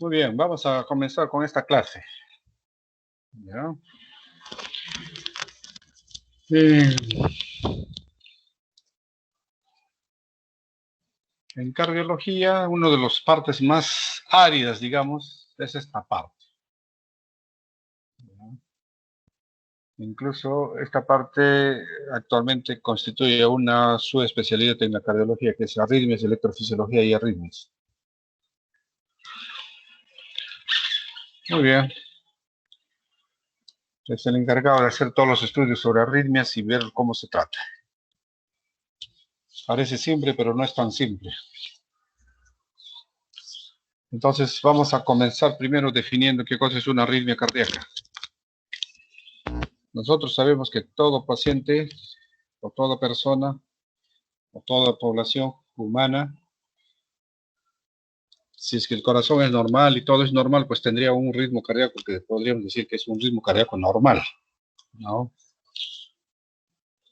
Muy bien, vamos a comenzar con esta clase. ¿Ya? En cardiología, una de las partes más áridas, digamos, es esta parte. ¿Ya? Incluso esta parte actualmente constituye una subespecialidad en la cardiología, que es arritmias, electrofisiología y arritmias. Muy bien. Es el encargado de hacer todos los estudios sobre arritmias y ver cómo se trata. Parece simple, pero no es tan simple. Entonces vamos a comenzar primero definiendo qué cosa es una arritmia cardíaca. Nosotros sabemos que todo paciente o toda persona o toda población humana, si es que el corazón es normal y todo es normal, pues tendría un ritmo cardíaco que podríamos decir que es un ritmo cardíaco normal, ¿no?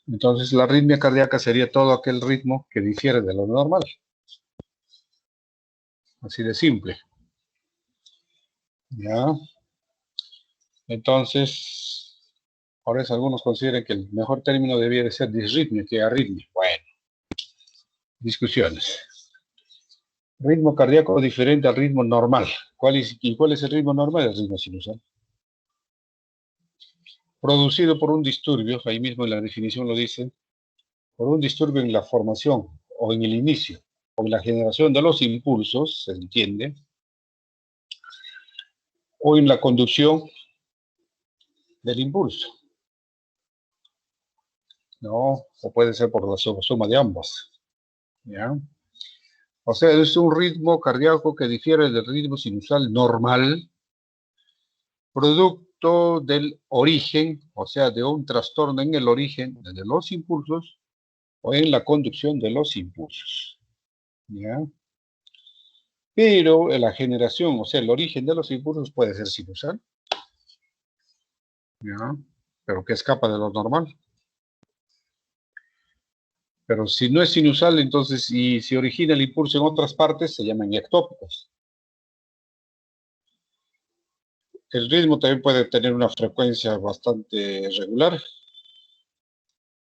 Entonces la arritmia cardíaca sería todo aquel ritmo que difiere de lo normal. Así de simple. ¿Ya? Entonces, por eso algunos consideran que el mejor término debía de ser disritmia que arritmia. Bueno, discusiones. Ritmo cardíaco diferente al ritmo normal. ¿Cuál es el ritmo normal? El ritmo sinusal. Producido por un disturbio, ahí mismo en la definición lo dice, por un disturbio en la formación o en el inicio o en la generación de los impulsos, se entiende, o en la conducción del impulso, ¿no? O puede ser por la suma de ambas, ¿ya? O sea, es un ritmo cardíaco que difiere del ritmo sinusal normal, producto del origen, o sea, de un trastorno en el origen de los impulsos o en la conducción de los impulsos, ¿ya? Pero la generación, o sea, el origen de los impulsos puede ser sinusal, ¿ya? Pero que escapa de lo normal. Pero si no es sinusal, entonces, y si origina el impulso en otras partes, se llaman ectópicos. El ritmo también puede tener una frecuencia bastante regular,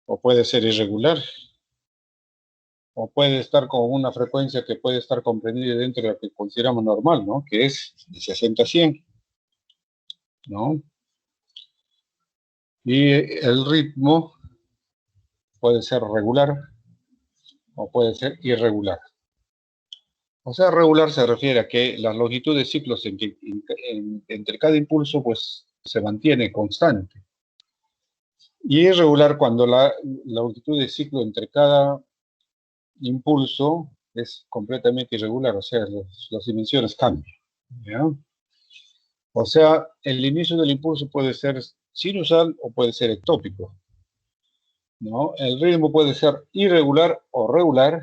o puede ser irregular, o puede estar con una frecuencia que puede estar comprendida dentro de lo que consideramos normal, ¿no? Que es de 60 a 100, ¿no? Y el ritmo puede ser regular o puede ser irregular. O sea, regular se refiere a que la longitud de ciclos entre cada impulso pues se mantiene constante. Y irregular cuando la longitud de ciclo entre cada impulso es completamente irregular, o sea, las dimensiones cambian, ¿ya? O sea, el inicio del impulso puede ser sinusal o puede ser ectópico, ¿no? El ritmo puede ser irregular o regular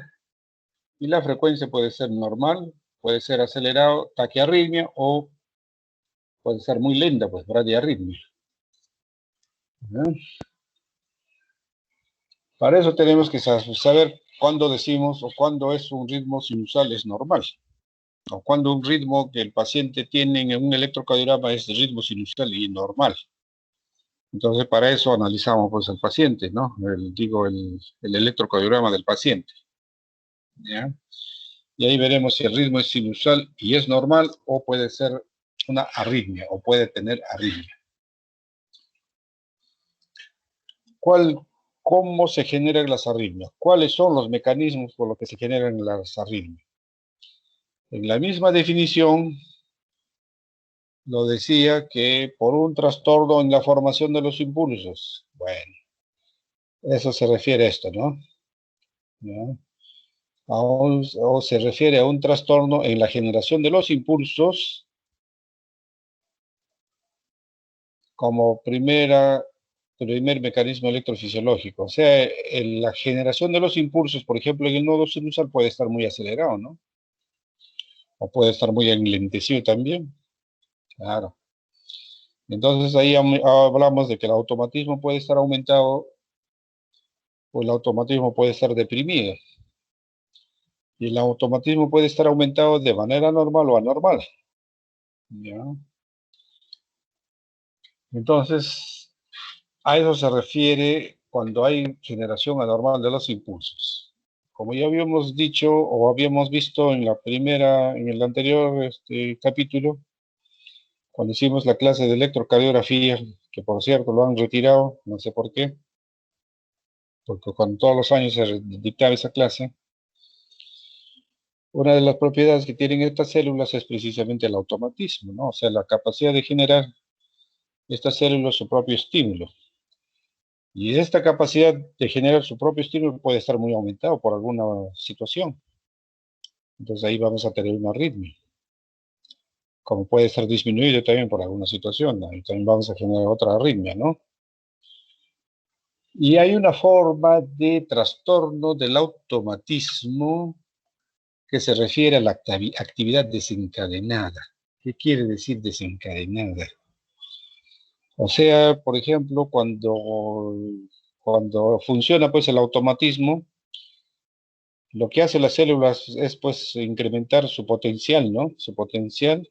y la frecuencia puede ser normal, puede ser acelerado, taquiarritmia o puede ser muy lenta, pues bradiarritmia, ¿ya? Para eso tenemos que saber cuándo decimos o cuándo es un ritmo sinusal es normal, o cuándo un ritmo que el paciente tiene en un electrocardiograma es de ritmo sinusal y normal. Entonces, para eso analizamos pues al paciente, ¿no? El electrocardiograma del paciente, ¿ya? Y ahí veremos si el ritmo es sinusal y es normal o puede ser una arritmia o puede tener arritmia. ¿Cómo se generan las arritmias? ¿Cuáles son los mecanismos por los que se generan las arritmias? En la misma definición lo decía que por un trastorno en la formación de los impulsos. Bueno, eso se refiere a esto, ¿no? ¿Ya? O se refiere a un trastorno en la generación de los impulsos como primer mecanismo electrofisiológico. O sea, en la generación de los impulsos, por ejemplo, en el nodo sinusal puede estar muy acelerado, ¿no? O puede estar muy enlentecido también. Claro. Entonces ahí hablamos de que el automatismo puede estar aumentado o el automatismo puede estar deprimido. Y el automatismo puede estar aumentado de manera normal o anormal. ¿ya? Entonces, a eso se refiere cuando hay generación anormal de los impulsos. Como ya habíamos dicho o habíamos visto en el anterior capítulo, cuando hicimos la clase de electrocardiografía, que por cierto lo han retirado, no sé por qué, porque con todos los años se dictaba esa clase. Una de las propiedades que tienen estas células es precisamente el automatismo, ¿no? O sea, la capacidad de generar estas células su propio estímulo. Y esta capacidad de generar su propio estímulo puede estar muy aumentado por alguna situación. Entonces ahí vamos a tener una arritmia. Como puede estar disminuido también por alguna situación, ahí también vamos a generar otra arritmia, ¿no? Y hay una forma de trastorno del automatismo que se refiere a la actividad desencadenada. ¿Qué quiere decir desencadenada? O sea, por ejemplo, cuando funciona pues el automatismo, lo que hace las células es pues incrementar su potencial, ¿no? Su potencial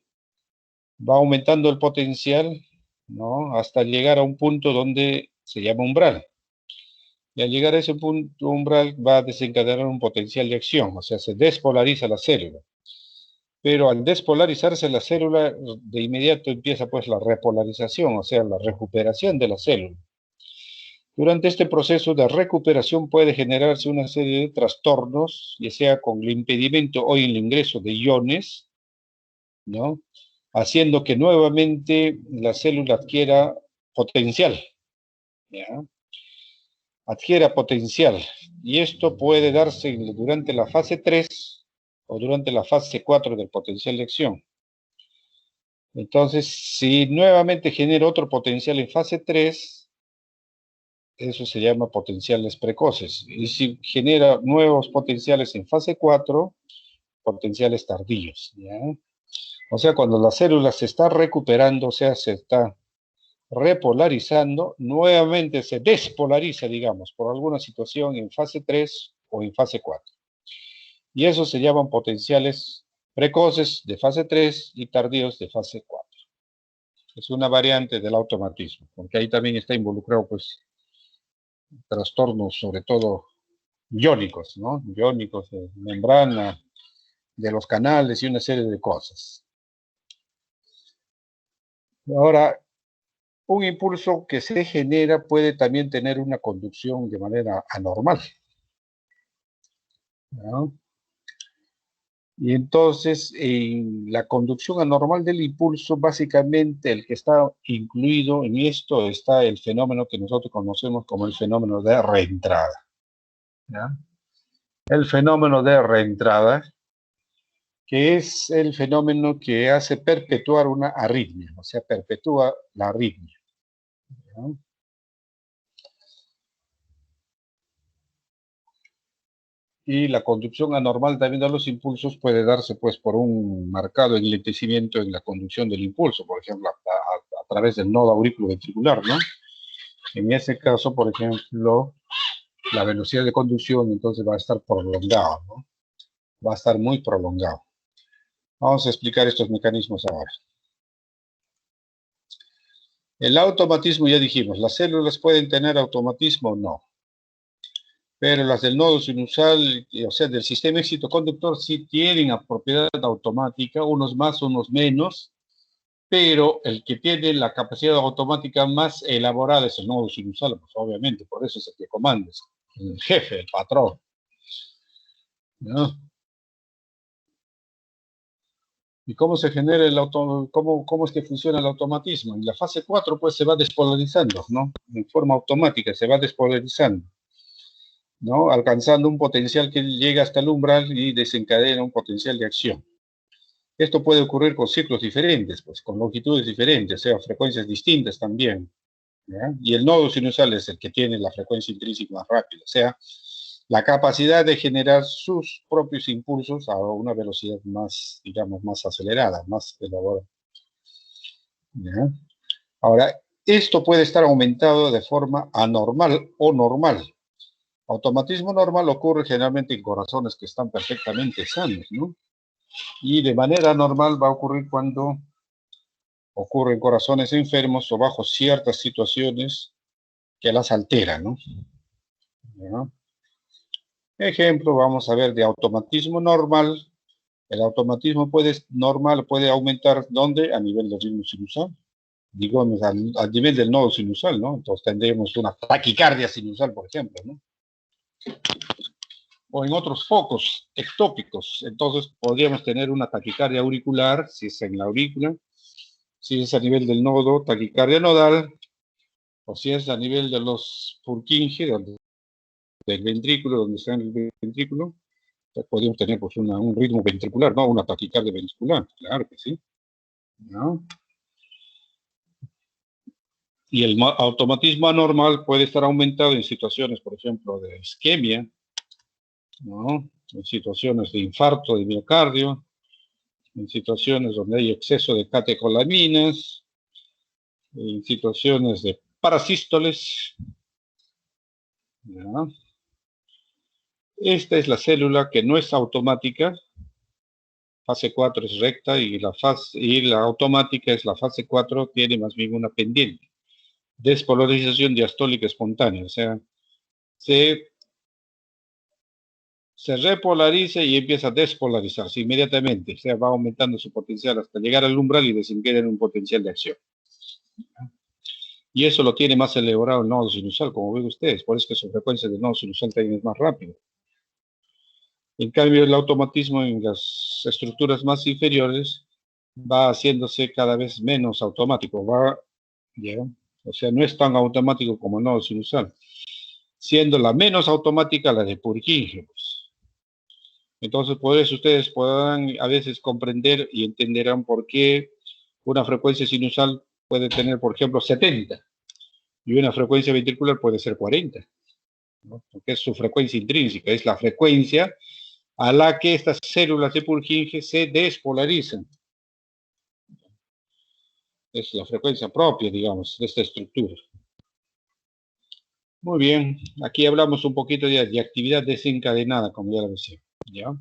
va aumentando el potencial, ¿no? Hasta llegar a un punto donde se llama umbral. Y al llegar a ese punto umbral va a desencadenar un potencial de acción, o sea, se despolariza la célula. Pero al despolarizarse la célula, de inmediato empieza pues la repolarización, o sea, la recuperación de la célula. Durante este proceso de recuperación puede generarse una serie de trastornos, ya sea con el impedimento o el ingreso de iones, ¿no? Haciendo que nuevamente la célula adquiera potencial, ¿ya? Adquiera potencial. Y esto puede darse durante la fase 3 o durante la fase 4 del potencial de acción. Entonces, si nuevamente genera otro potencial en fase 3, eso se llama potenciales precoces. Y si genera nuevos potenciales en fase 4, potenciales tardíos, ¿ya? O sea, cuando la célula se está recuperando, o sea, se está repolarizando, nuevamente se despolariza, digamos, por alguna situación en fase 3 o en fase 4. Y eso se llaman potenciales precoces de fase 3 y tardíos de fase 4. Es una variante del automatismo, porque ahí también está involucrado, pues, trastornos, sobre todo iónicos, ¿no? Iónicos de membrana, de los canales y una serie de cosas. Ahora, un impulso que se genera puede también tener una conducción de manera anormal, ¿no? Y entonces, en la conducción anormal del impulso, básicamente el que está incluido en esto está el fenómeno que nosotros conocemos como el fenómeno de reentrada, ¿ya? El fenómeno de reentrada, que es el fenómeno que hace perpetuar una arritmia, o sea, perpetúa la arritmia, ¿no? Y la conducción anormal también de los impulsos puede darse pues por un marcado enlentecimiento en la conducción del impulso, por ejemplo, a través del nodo auriculoventricular, ¿no? En ese caso, por ejemplo, la velocidad de conducción entonces va a estar prolongada, ¿no? Va a estar muy prolongado. Vamos a explicar estos mecanismos ahora. El automatismo, ya dijimos, las células pueden tener automatismo o no, pero las del nodo sinusal, o sea, del sistema excitoconductor, sí tienen propiedad automática, unos más, unos menos, pero el que tiene la capacidad automática más elaborada es el nodo sinusal, pues obviamente, por eso es el que comanda, el jefe, el patrón, ¿no? ¿Y cómo se genera cómo es que funciona el automatismo? En la fase 4, pues, se va despolarizando, ¿no? En forma automática, se va despolarizando, ¿no? Alcanzando un potencial que llega hasta el umbral y desencadena un potencial de acción. Esto puede ocurrir con ciclos diferentes, pues, con longitudes diferentes, o sea, frecuencias distintas también, ¿ya? Y el nodo sinusal es el que tiene la frecuencia intrínseca más rápida, o sea, la capacidad de generar sus propios impulsos a una velocidad más, digamos, más acelerada, más elaborada, ¿ya? Ahora, esto puede estar aumentado de forma anormal o normal. Automatismo normal ocurre generalmente en corazones que están perfectamente sanos, ¿no? Y de manera normal va a ocurrir cuando ocurre en corazones enfermos o bajo ciertas situaciones que las alteran, ¿no? ¿Ya? Ejemplo, vamos a ver de automatismo normal. El automatismo normal puede aumentar, ¿dónde? A nivel del ritmo sinusal. Digamos, al nivel del nodo sinusal, ¿no? Entonces tendremos una taquicardia sinusal, por ejemplo, ¿no? O en otros focos ectópicos. Entonces podríamos tener una taquicardia auricular, si es en la aurícula, si es a nivel del nodo, taquicardia nodal, o si es a nivel de los Purkinje, del ventrículo, donde está en el ventrículo, podríamos tener pues, un ritmo ventricular, ¿no? Una taquicardia ventricular, claro que sí, ¿no? Y el automatismo anormal puede estar aumentado en situaciones, por ejemplo, de isquemia, ¿no? En situaciones de infarto de miocardio, en situaciones donde hay exceso de catecolaminas, en situaciones de parasístoles, ¿ya? Esta es la célula que no es automática, fase 4 es recta y la automática es la fase 4, tiene más bien una pendiente. Despolarización diastólica espontánea, o sea, se repolariza y empieza a despolarizarse inmediatamente, o sea, va aumentando su potencial hasta llegar al umbral y desintegra en un potencial de acción. Y eso lo tiene más elaborado el nodo sinusal, como ven ustedes, por eso que su frecuencia del nodo sinusal también es más rápida. En cambio, el automatismo en las estructuras más inferiores va haciéndose cada vez menos automático, ¿ya? O sea, no es tan automático como el nodo sinusal, siendo la menos automática la de Purkinje. Entonces, por eso ustedes podrán a veces comprender y entenderán por qué una frecuencia sinusal puede tener, por ejemplo, 70 y una frecuencia ventricular puede ser 40, ¿no? Porque es su frecuencia intrínseca, es la frecuencia a la que estas células de Purkinje se despolarizan. Es la frecuencia propia, digamos, de esta estructura. Muy bien, aquí hablamos un poquito de actividad desencadenada, como ya lo decía, ¿ya?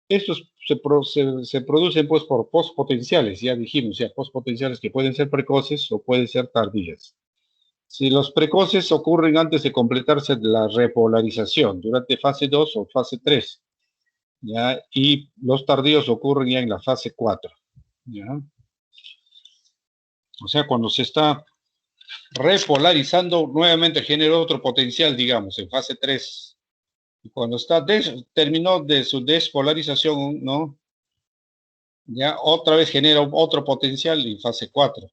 Estos se producen pues por postpotenciales, ya dijimos, ya postpotenciales que pueden ser precoces o pueden ser tardías. Si los precoces ocurren antes de completarse la repolarización, durante fase 2 o fase 3, ¿ya? Y los tardíos ocurren ya en la fase 4, ¿ya? O sea, cuando se está repolarizando, nuevamente genera otro potencial, digamos, en fase 3. Y cuando terminó de su despolarización, ¿no? Ya otra vez genera otro potencial en fase 4.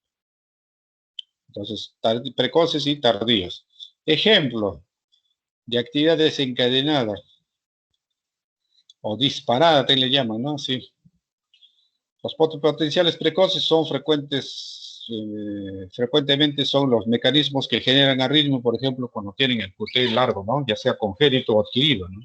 Entonces, precoces y tardíos. Ejemplo de actividad desencadenada o disparada, te le llaman, ¿no? Sí. Los potenciales precoces son frecuentemente son los mecanismos que generan arritmia, por ejemplo, cuando tienen el QT largo, ¿no? Ya sea congénito o adquirido, ¿no?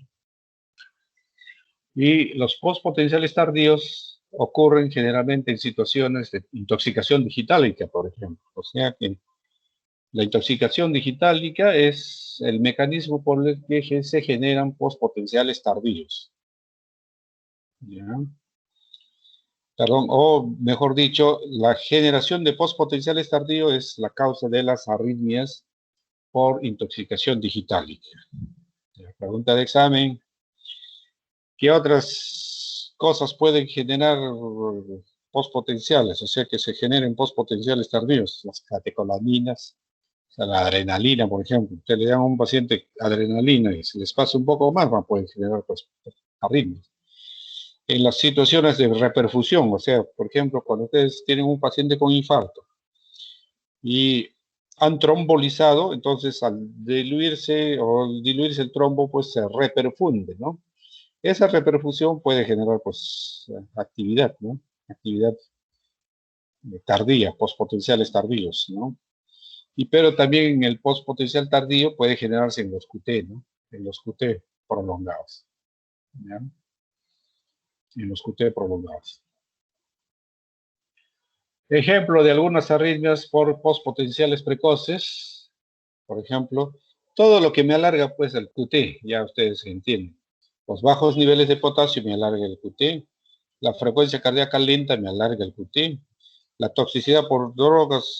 Y los postpotenciales tardíos ocurren generalmente en situaciones de intoxicación digitálica, por ejemplo. O sea que la intoxicación digitálica es el mecanismo por el que se generan postpotenciales tardíos. ¿Ya? Perdón, o mejor dicho, la generación de postpotenciales tardíos es la causa de las arritmias por intoxicación digitálica. La pregunta de examen, ¿qué otras cosas pueden generar postpotenciales? O sea, que se generen postpotenciales tardíos, las catecolaminas, o sea, la adrenalina, por ejemplo. Usted le da a un paciente adrenalina y se les pasa un poco más, pueden generar pues, arritmias. En las situaciones de reperfusión, o sea, por ejemplo, cuando ustedes tienen un paciente con infarto y han trombolizado, entonces al diluirse el trombo, pues se reperfunde, ¿no? Esa reperfusión puede generar, pues, actividad, ¿no? Actividad tardía, postpotenciales tardíos, ¿no? Pero también en el postpotencial tardío puede generarse en los QT, ¿no? En los QT prolongados, ¿ya? En los QT prolongados. Ejemplo de algunas arritmias por postpotenciales precoces, por ejemplo, todo lo que me alarga, pues, el QT, ya ustedes entienden. Los bajos niveles de potasio me alarga el QT, la frecuencia cardíaca lenta me alarga el QT, La toxicidad por drogas,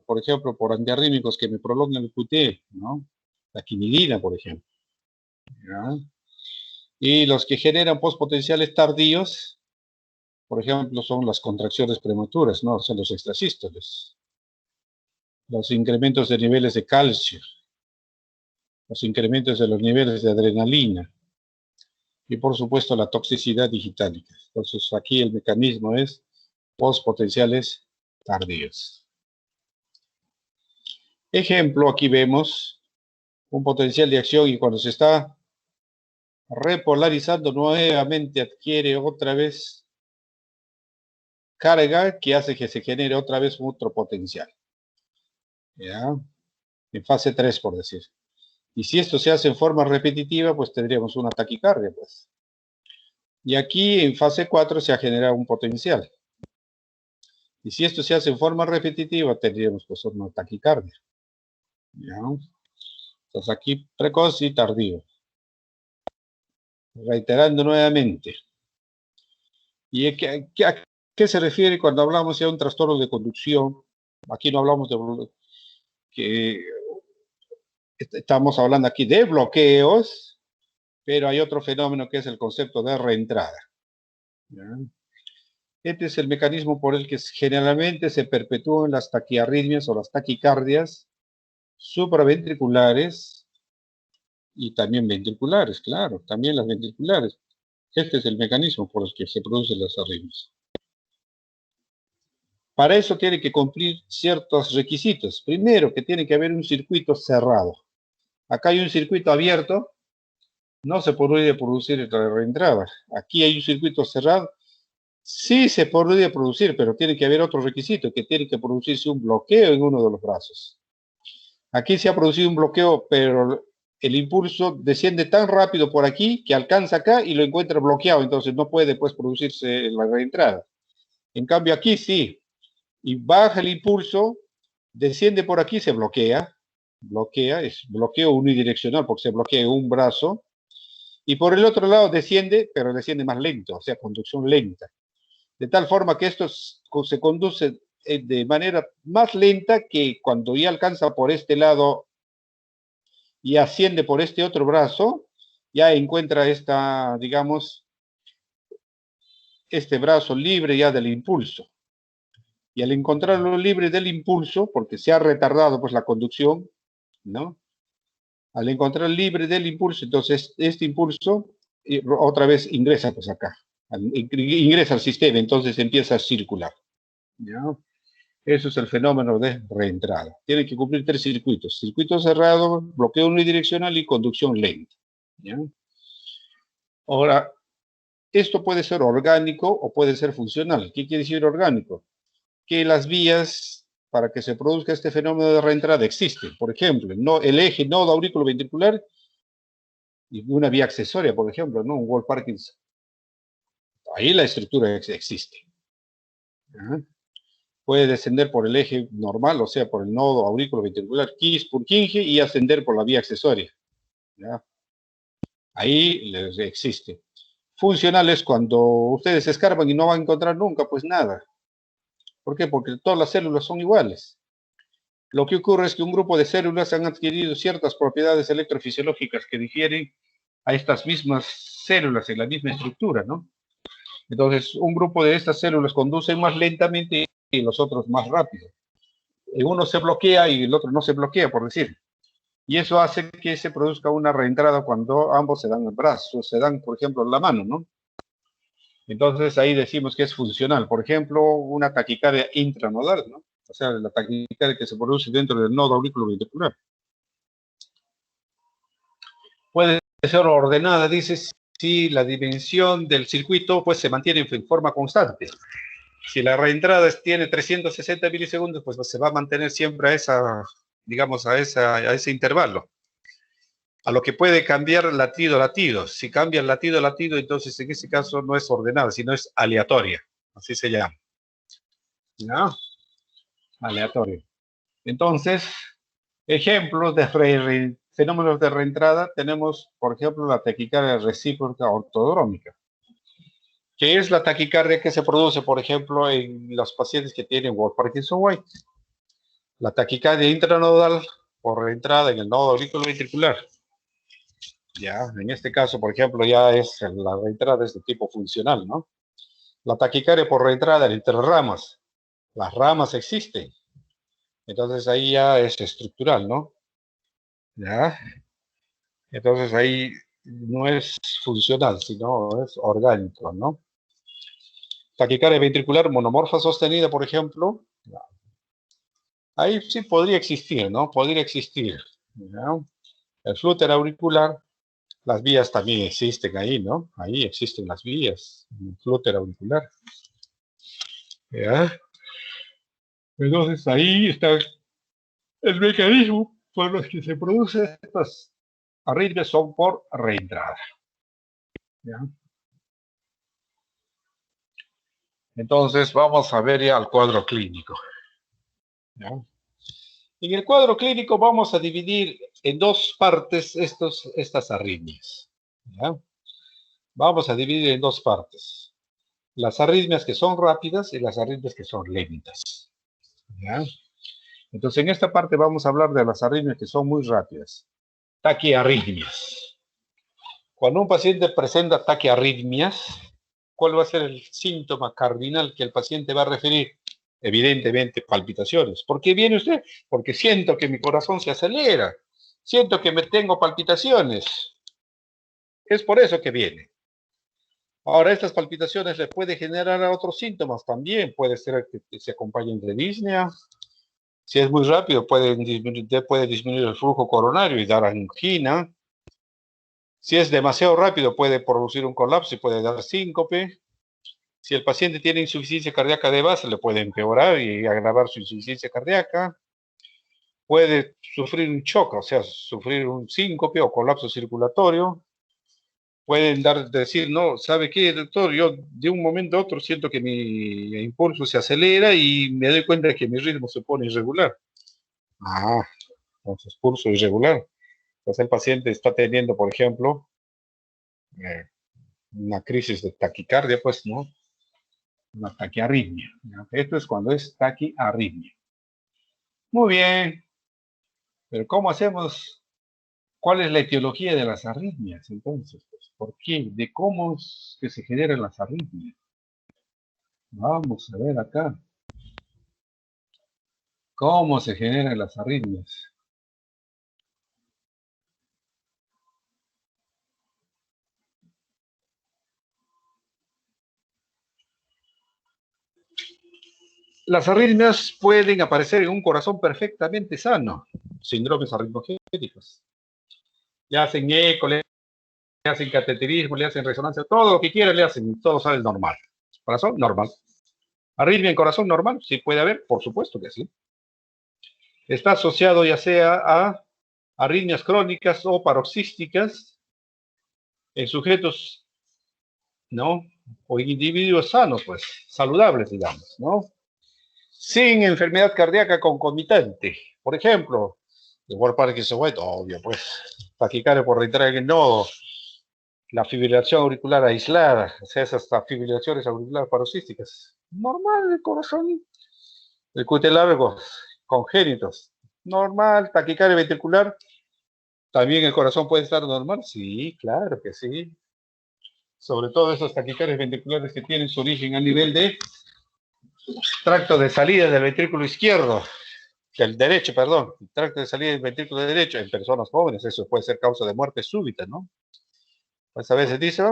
por ejemplo, por antiarrítmicos que me prolongan el QT, ¿no? La quinidina, por ejemplo. ¿Ya? Y los que generan postpotenciales tardíos, por ejemplo, son las contracciones prematuras, ¿no? O sea, los extrasístoles. Los incrementos de niveles de calcio, los incrementos de los niveles de adrenalina y, por supuesto, la toxicidad digitálica. Entonces, aquí el mecanismo es postpotenciales tardíos. Ejemplo, aquí vemos un potencial de acción y cuando se está repolarizando nuevamente adquiere otra vez carga que hace que se genere otra vez otro potencial. ¿Ya? En fase 3, por decir. Y si esto se hace en forma repetitiva, pues tendríamos una taquicardia, pues. Y aquí en fase 4 se ha generado un potencial. Y si esto se hace en forma repetitiva, tendríamos pues una taquicardia. ¿Ya? Entonces aquí precoz y tardío. Reiterando nuevamente. ¿Y a qué se refiere cuando hablamos de un trastorno de conducción? Aquí no hablamos de que estamos hablando aquí de bloqueos, pero hay otro fenómeno que es el concepto de reentrada. ¿Ya? Este es el mecanismo por el que generalmente se perpetúan las taquiarritmias o las taquicardias supraventriculares y también ventriculares, claro, también las ventriculares. Este es el mecanismo por el que se producen las arritmias. Para eso tiene que cumplir ciertos requisitos. Primero, que tiene que haber un circuito cerrado. Acá hay un circuito abierto, no se podría producir la reentrada. Aquí hay un circuito cerrado, sí se podría producir, pero tiene que haber otro requisito, que tiene que producirse un bloqueo en uno de los brazos. Aquí se ha producido un bloqueo, pero el impulso desciende tan rápido por aquí que alcanza acá y lo encuentra bloqueado, entonces no puede pues producirse la reentrada. En cambio aquí sí, y baja el impulso, desciende por aquí, se bloquea, es bloqueo unidireccional porque se bloquea un brazo, y por el otro lado desciende, pero desciende más lento, o sea, conducción lenta. De tal forma que esto se conduce de manera más lenta que cuando ya alcanza por este lado y asciende por este otro brazo, ya encuentra esta, digamos, este brazo libre ya del impulso. Y al encontrarlo libre del impulso, porque se ha retardado pues la conducción, ¿no? Al encontrar libre del impulso, entonces este impulso otra vez ingresa pues acá, ingresa al sistema, entonces empieza a circular, ¿ya? Eso es el fenómeno de reentrada. Tiene que cumplir 3 circuitos. Circuito cerrado, bloqueo unidireccional y conducción lenta, ¿ya? Ahora, esto puede ser orgánico o puede ser funcional. ¿Qué quiere decir orgánico? Que las vías para que se produzca este fenómeno de reentrada existen. Por ejemplo, el eje nodo aurículo ventricular y una vía accesoria, por ejemplo, ¿no? Un Wolff-Parkinson. Ahí la estructura existe. ¿Ya? Puede descender por el eje normal, o sea, por el nodo aurículo ventricular Purkinje y ascender por la vía accesoria. ¿Ya? Ahí existe. Funcional es cuando ustedes escarban y no van a encontrar nunca, pues nada. ¿Por qué? Porque todas las células son iguales. Lo que ocurre es que un grupo de células han adquirido ciertas propiedades electrofisiológicas que difieren a estas mismas células en la misma estructura, ¿no? Entonces, un grupo de estas células conducen más lentamente y los otros más rápido. Uno se bloquea y el otro no se bloquea, por decir. Y eso hace que se produzca una reentrada cuando ambos se dan el brazo, se dan, por ejemplo, la mano, ¿no? Entonces, ahí decimos que es funcional. Por ejemplo, una taquicardia intranodal, ¿no? O sea, la taquicardia que se produce dentro del nodo aurículo ventricular. Puede ser ordenada, dices, si la dimensión del circuito pues se mantiene en forma constante. Si la reentrada tiene 360 milisegundos, pues se va a mantener siempre a esa, digamos, a ese intervalo. A lo que puede cambiar latido a latido. Si cambia latido a latido, entonces en ese caso no es ordenada, sino es aleatoria. Así se llama. ¿No? Aleatorio. Entonces, ejemplos de fenómenos de reentrada tenemos, por ejemplo, la taquicardia recíproca ortodrómica. ¿Qué es la taquicardia que se produce, por ejemplo, en los pacientes que tienen Wolff-Parkinson-White? La taquicardia intranodal por entrada en el nodo auriculoventricular. Ya, en este caso, por ejemplo, ya es la reentrada es de tipo funcional, ¿no? La taquicardia por reentrada entre ramas. Las ramas existen. Entonces ahí ya es estructural, ¿no? Ya. Entonces ahí no es funcional, sino es orgánico, ¿no? Taquicardia ventricular monomorfa sostenida, por ejemplo, ahí sí podría existir, ¿no? Podría existir, ¿no? El flúter auricular, las vías también existen ahí, ¿no? Ahí existen las vías, el flúter auricular, ¿ya? Entonces ahí está el mecanismo por los que se producen estas arritmias son por reentrada, ¿ya? Entonces vamos a ver ya el cuadro clínico, ¿ya? En el cuadro clínico vamos a dividir en dos partes estas arritmias, ¿ya? Vamos a dividir en dos partes. Las arritmias que son rápidas y las arritmias que son lentas, ¿ya? Entonces en esta parte vamos a hablar de las arritmias que son muy rápidas. Taquiarritmias. Cuando un paciente presenta taquiarritmias, ¿cuál va a ser el síntoma cardinal que el paciente va a referir? Evidentemente, palpitaciones. ¿Por qué viene usted? Porque siento que mi corazón se acelera, siento que me tengo palpitaciones. Es por eso que viene. Ahora, estas palpitaciones le puede generar a otros síntomas también. Puede ser que se acompañen de disnea. Si es muy rápido, puede disminuir el flujo coronario y dar angina. Si es demasiado rápido, puede producir un colapso y puede dar síncope. Si el paciente tiene insuficiencia cardíaca de base, le puede empeorar y agravar su insuficiencia cardíaca. Puede sufrir un shock, o sea, sufrir un síncope o colapso circulatorio. Pueden decir, no, ¿sabe qué, doctor? Yo de un momento a otro siento que mi impulso se acelera y me doy cuenta de que mi ritmo se pone irregular. Ah, entonces pulso irregular. Entonces el paciente está teniendo, por ejemplo, eh, una crisis de taquicardia, pues, ¿no? Una taquiarritmia, ¿no? Esto es cuando es taquiarritmia. Muy bien, pero ¿cómo hacemos? ¿Cuál es la etiología de las arritmias, entonces? Pues, ¿por qué? ¿De cómo es que se generan las arritmias? Vamos a ver acá. ¿Cómo se generan las arritmias? Las arritmias pueden aparecer en un corazón perfectamente sano, síndromes arritmogénicos. Le hacen eco, le hacen cateterismo, le hacen resonancia, todo lo que quieran le hacen y todo sale normal. Corazón normal. Arritmia en corazón normal, sí puede haber, por supuesto que sí. Está asociado ya sea a arritmias crónicas o paroxísticas en sujetos, ¿no? O individuos sanos, pues, saludables, digamos, ¿no? Sin enfermedad cardíaca concomitante. Por ejemplo, el Wolff-Parkinson-White, obvio, pues, taquicardia por reentrar en el nodo, la fibrilación auricular aislada, o sea, esas fibrilaciones auriculares paroxísticas. Normal el corazón, el QT largo, congénitos. Normal, taquicardia ventricular. ¿También el corazón puede estar normal? Sí, claro que sí. Sobre todo esos taquicardias ventriculares que tienen su origen a nivel de tracto de salida del ventrículo izquierdo, del derecho, perdón, el tracto de salida del ventrículo derecho en personas jóvenes, eso puede ser causa de muerte súbita, ¿no? Pues a veces dice,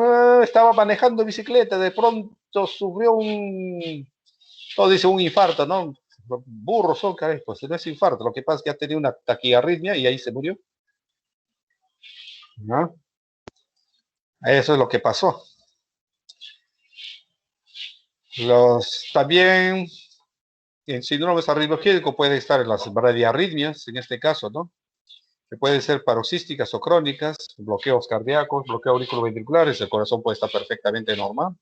estaba manejando bicicleta, de pronto sufrió todo dice un infarto, ¿no? Burros son, caray, pues no es infarto, lo que pasa es que ha tenido una taquiarritmia y ahí se murió, ¿no? Eso es lo que pasó. También en síndromes arritmogénicos puede estar en las bradiarritmias, en este caso, ¿no? Que pueden ser paroxísticas o crónicas, bloqueos cardíacos, bloqueos auriculoventriculares, el corazón puede estar perfectamente normal,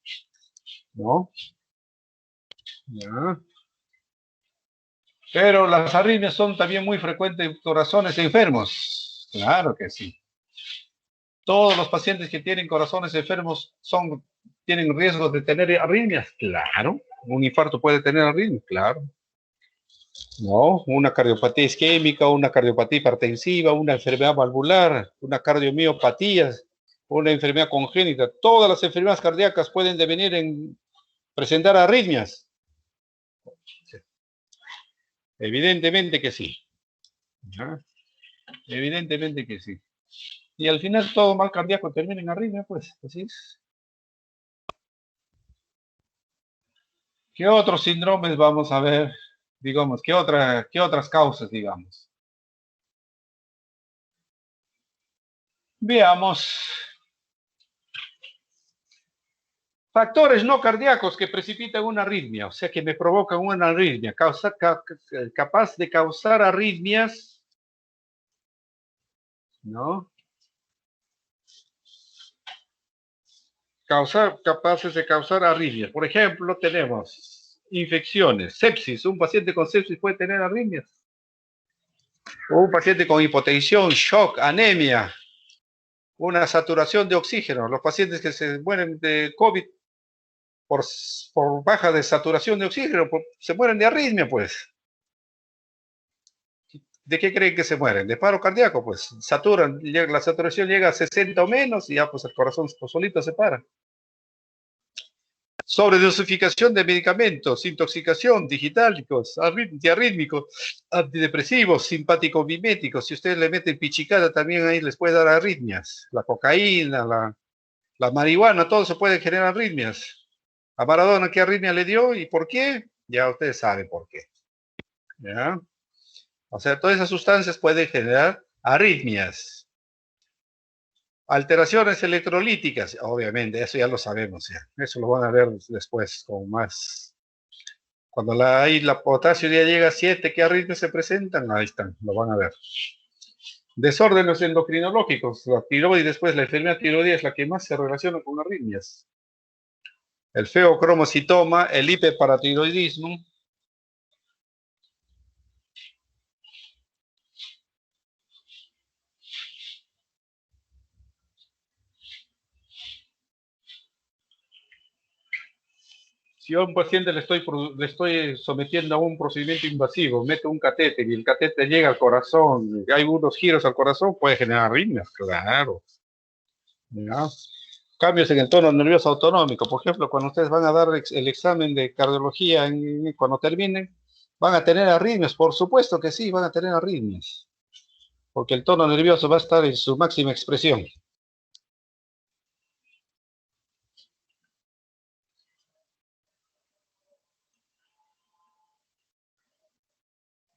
¿no? Ya. Pero las arritmias son también muy frecuentes en corazones enfermos. Claro que sí. ¿Todos los pacientes que tienen corazones enfermos tienen riesgo de tener arritmias? Claro. ¿Un infarto puede tener arritmias? Claro. No, una cardiopatía isquémica, una cardiopatía hipertensiva, una enfermedad valvular, una cardiomiopatía, una enfermedad congénita. Todas las enfermedades cardíacas pueden devenir en presentar arritmias. Evidentemente que sí. ¿Ya? Evidentemente que sí. Y al final todo mal cardíaco termina en arritmia, pues, así es. ¿Qué otros síndromes vamos a ver? Digamos, ¿qué otras causas, digamos? Veamos. Factores no cardíacos que precipitan una arritmia, o sea, que me provocan una arritmia, capaz de causar arritmias, ¿no? Capaces de causar arritmias. Por ejemplo, tenemos infecciones, sepsis. Un paciente con sepsis puede tener arritmias. O un paciente con hipotensión, shock, anemia, una saturación de oxígeno. Los pacientes que se mueren de COVID por baja de saturación de oxígeno, se mueren de arritmia, pues. ¿De qué creen que se mueren? De paro cardíaco, pues. Saturan, la saturación llega a 60 o menos y ya pues el corazón solito se para. Sobredosificación de medicamentos, intoxicación, digitálicos, antiarrítmicos, antidepresivos, simpático-miméticos. Si ustedes le meten pichicada, también ahí les puede dar arritmias. La cocaína, la marihuana, todo se puede generar arritmias. A Maradona, ¿qué arritmia le dio y por qué? Ya ustedes saben por qué. ¿Ya? O sea, todas esas sustancias pueden generar arritmias. Alteraciones electrolíticas, obviamente, eso ya lo sabemos. Ya. Eso lo van a ver después con más. Cuando la potasio ya llega a 7, ¿qué arritmias se presentan? Ahí están, lo van a ver. Desórdenes endocrinológicos, la tiroides, pues la enfermedad tiroidea es la que más se relaciona con arritmias. El feocromocitoma, el hiperparatiroidismo. Si a un paciente le estoy sometiendo a un procedimiento invasivo, meto un catéter y el catéter llega al corazón, hay unos giros al corazón, puede generar arritmias, claro. ¿Ya? Cambios en el tono nervioso autonómico. Por ejemplo, cuando ustedes van a dar el examen de cardiología, cuando terminen, van a tener arritmias. Por supuesto que sí, van a tener arritmias. Porque el tono nervioso va a estar en su máxima expresión.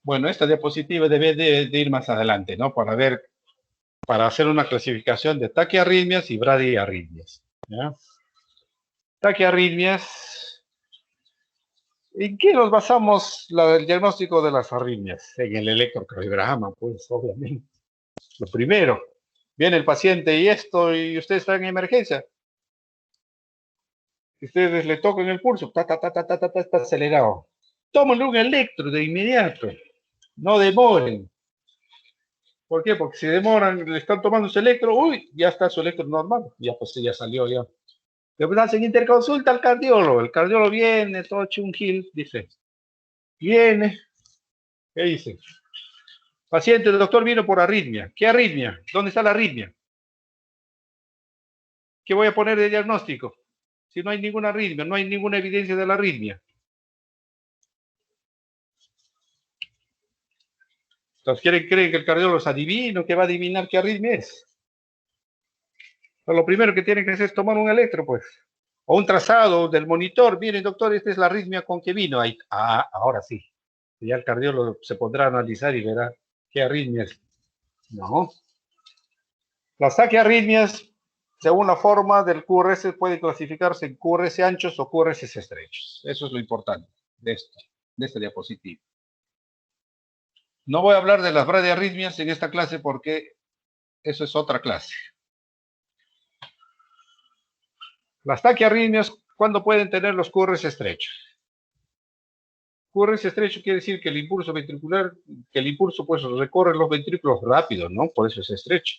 Bueno, esta diapositiva debe de ir más adelante, ¿no? Para hacer una clasificación de taquiarritmias y bradiarritmias. ¿Ya? Taquiarritmias. ¿En qué nos basamos el diagnóstico de las arritmias? En el electrocardiograma, pues, obviamente. Lo primero, viene el paciente y usted está en emergencia. Ustedes le tocan el pulso, está acelerado. Tómenle un electro de inmediato. No demoren. ¿Por qué? Porque si demoran, le están tomando su electro, uy, ya está su electro normal. Ya pues ya salió ya. Después hacen interconsulta al cardiólogo. El cardiólogo viene, todo chungil, dice. Viene, ¿qué dice? Paciente, el doctor vino por arritmia. ¿Qué arritmia? ¿Dónde está la arritmia? ¿Qué voy a poner de diagnóstico? Si no hay ninguna arritmia, no hay ninguna evidencia de la arritmia. Entonces, ¿creen que el cardiólogo es adivino, que va a adivinar qué arritmia es? Pero lo primero que tiene que hacer es tomar un electro, pues. O un trazado del monitor. Miren, doctor, esta es la arritmia con que vino. Ahí, ahora sí. Ya el cardiólogo se pondrá a analizar y verá qué arritmia es. No. Las taquiarritmias, según la forma del QRS, puede clasificarse en QRS anchos o QRS estrechos. Eso es lo importante de esta diapositiva. No voy a hablar de las bradiarritmias en esta clase porque eso es otra clase. Las taquiarritmias, ¿cuándo pueden tener los QRS estrechos? QRS estrecho quiere decir que el impulso ventricular, pues recorre los ventrículos rápido, ¿no? Por eso es estrecho.